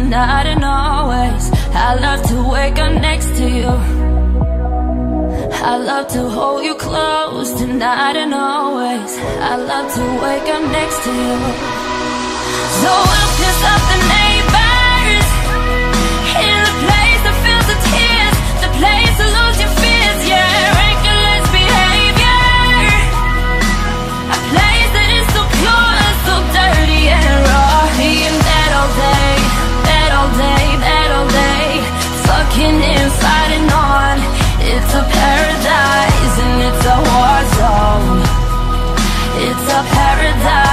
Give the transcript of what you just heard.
tonight and always. I love to wake up next to you. I love to hold you close tonight and always. I love to wake up next to you. So we'll piss off the neighbors in the place that feels the tears, the place to lose your fears, yeah. Reckless behavior, a place that is so pure, so dirty and raw. And that all day, that all day, that all day, fucking and fighting on. It's a paradise and it's a war zone. It's a paradise.